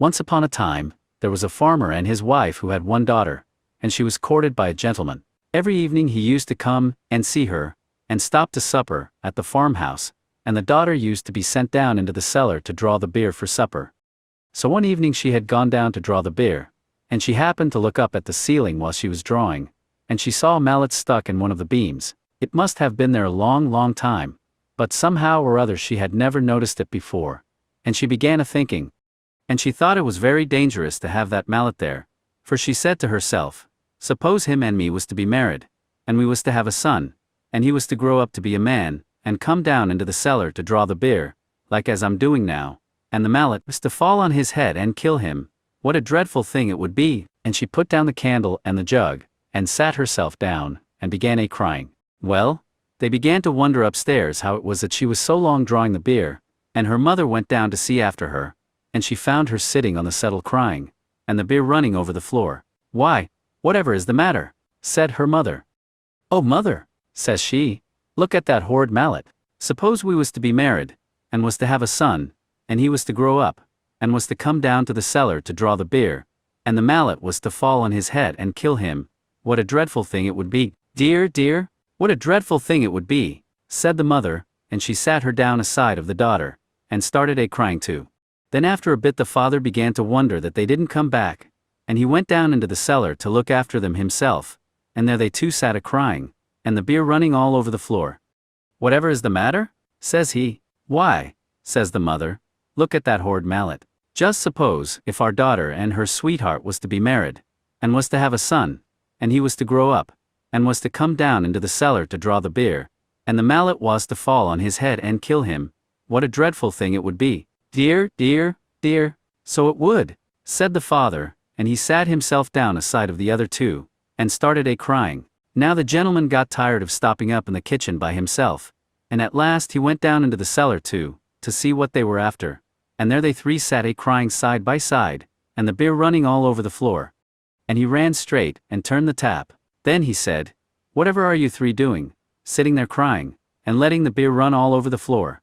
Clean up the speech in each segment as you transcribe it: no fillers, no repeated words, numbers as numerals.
Once upon a time, there was a farmer and his wife who had one daughter, and she was courted by a gentleman. Every evening he used to come and see her, and stop to supper at the farmhouse, and the daughter used to be sent down into the cellar to draw the beer for supper. So one evening she had gone down to draw the beer, and she happened to look up at the ceiling while she was drawing, and she saw a mallet stuck in one of the beams. It must have been there a long time, but somehow or other she had never noticed it before, and she began a-thinking. And she thought it was very dangerous to have that mallet there, for she said to herself, suppose him and me was to be married, and we was to have a son, and he was to grow up to be a man, and come down into the cellar to draw the beer, like as I'm doing now, and the mallet was to fall on his head and kill him. What a dreadful thing it would be. And she put down the candle and the jug, and sat herself down, and began a-crying. Well, they began to wonder upstairs how it was that she was so long drawing the beer, and her mother went down to see after her, and she found her sitting on the settle crying, and the beer running over the floor. Why, whatever is the matter? Said her mother. Oh mother, says she, look at that horrid mallet. Suppose we was to be married, and was to have a son, and he was to grow up, and was to come down to the cellar to draw the beer, and the mallet was to fall on his head and kill him. What a dreadful thing it would be. Dear, what a dreadful thing it would be, said the mother, and she sat her down aside of the daughter, and started a-crying too. Then after a bit the father began to wonder that they didn't come back, and he went down into the cellar to look after them himself, and there they too sat a-crying, and the beer running all over the floor. Whatever is the matter? Says he. Why, says the mother, look at that horrid mallet. Just suppose if our daughter and her sweetheart was to be married, and was to have a son, and he was to grow up, and was to come down into the cellar to draw the beer, and the mallet was to fall on his head and kill him, what a dreadful thing it would be. Dear, so it would, said the father, and he sat himself down aside of the other two, and started a-crying. Now the gentleman got tired of stopping up in the kitchen by himself, and at last he went down into the cellar too, to see what they were after. And there they three sat a-crying side by side, and the beer running all over the floor. And he ran straight, and turned the tap. Then he said, whatever are you three doing, sitting there crying, and letting the beer run all over the floor?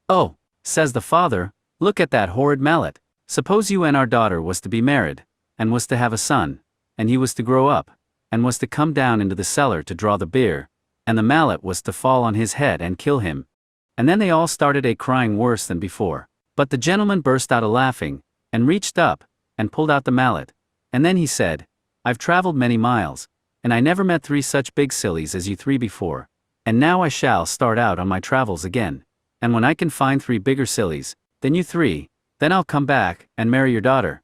Oh, says the father, look at that horrid mallet. Suppose you and our daughter was to be married, and was to have a son, and he was to grow up, and was to come down into the cellar to draw the beer, and the mallet was to fall on his head and kill him. And then they all started a-crying worse than before. But the gentleman burst out a-laughing, and reached up, and pulled out the mallet, and then he said, I've traveled many miles, and I never met three such big sillies as you three before, and now I shall start out on my travels again, and when I can find three bigger sillies than you three, then I'll come back and marry your daughter.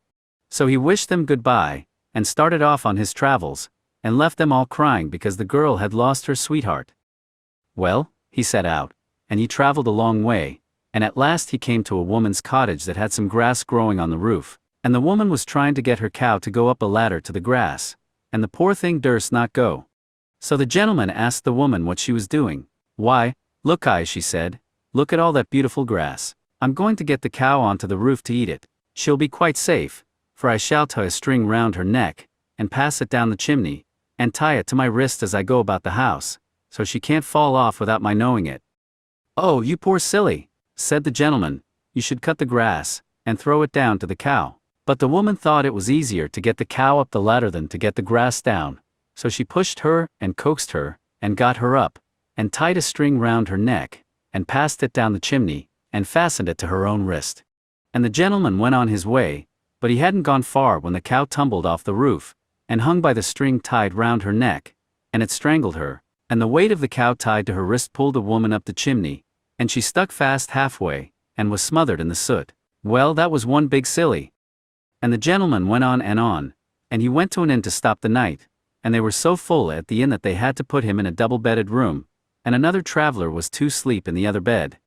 So he wished them goodbye, and started off on his travels, and left them all crying because the girl had lost her sweetheart. Well, he set out, and he traveled a long way, and at last he came to a woman's cottage that had some grass growing on the roof, and the woman was trying to get her cow to go up a ladder to the grass, and the poor thing durst not go. So the gentleman asked the woman what she was doing. Why, look, she said, look at all that beautiful grass. I'm going to get the cow onto the roof to eat it. She'll be quite safe, for I shall tie a string round her neck, and pass it down the chimney, and tie it to my wrist as I go about the house, so she can't fall off without my knowing it. Oh, you poor silly, said the gentleman, you should cut the grass, and throw it down to the cow. But the woman thought it was easier to get the cow up the ladder than to get the grass down, so she pushed her, and coaxed her, and got her up, and tied a string round her neck, and passed it down the chimney, and fastened it to her own wrist. And the gentleman went on his way, but he hadn't gone far when the cow tumbled off the roof, and hung by the string tied round her neck, and it strangled her, and the weight of the cow tied to her wrist pulled the woman up the chimney, and she stuck fast halfway, and was smothered in the soot. Well, that was one big silly. And the gentleman went on, and he went to an inn to stop the night, and they were so full at the inn that they had to put him in a double-bedded room, and another traveler was to sleep in the other bed.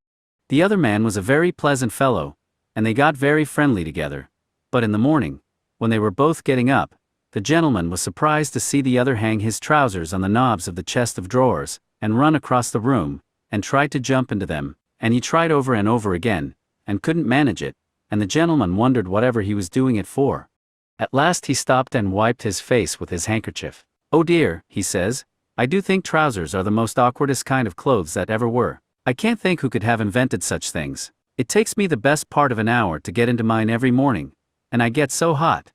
The other man was a very pleasant fellow, and they got very friendly together. But in the morning, when they were both getting up, the gentleman was surprised to see the other hang his trousers on the knobs of the chest of drawers, and run across the room, and tried to jump into them, and he tried over and over again, and couldn't manage it, and the gentleman wondered whatever he was doing it for. At last he stopped and wiped his face with his handkerchief. Oh dear, he says, I do think trousers are the most awkwardest kind of clothes that ever were. I can't think who could have invented such things. It takes me the best part of an hour to get into mine every morning, and I get so hot.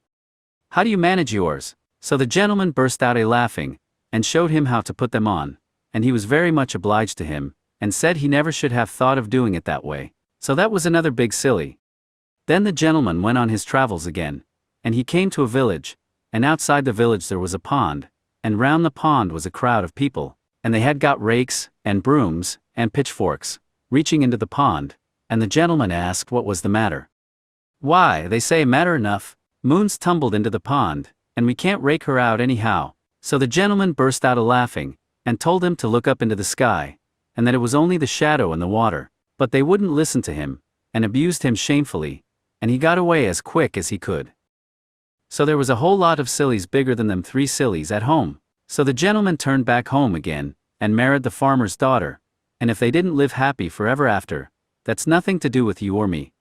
How do you manage yours?" So the gentleman burst out a laughing, and showed him how to put them on, and he was very much obliged to him, and said he never should have thought of doing it that way. So that was another big silly. Then the gentleman went on his travels again, and he came to a village, and outside the village there was a pond, and round the pond was a crowd of people, and they had got rakes, and brooms, and pitchforks, reaching into the pond, and the gentleman asked what was the matter. "Why, they say matter enough, Moon's tumbled into the pond, and we can't rake her out anyhow." So the gentleman burst out a-laughing, and told him to look up into the sky, and that it was only the shadow in the water, but they wouldn't listen to him, and abused him shamefully, and he got away as quick as he could. So there was a whole lot of sillies bigger than them 3 sillies at home. So the gentleman turned back home again, and married the farmer's daughter, and if they didn't live happy forever after, that's nothing to do with you or me.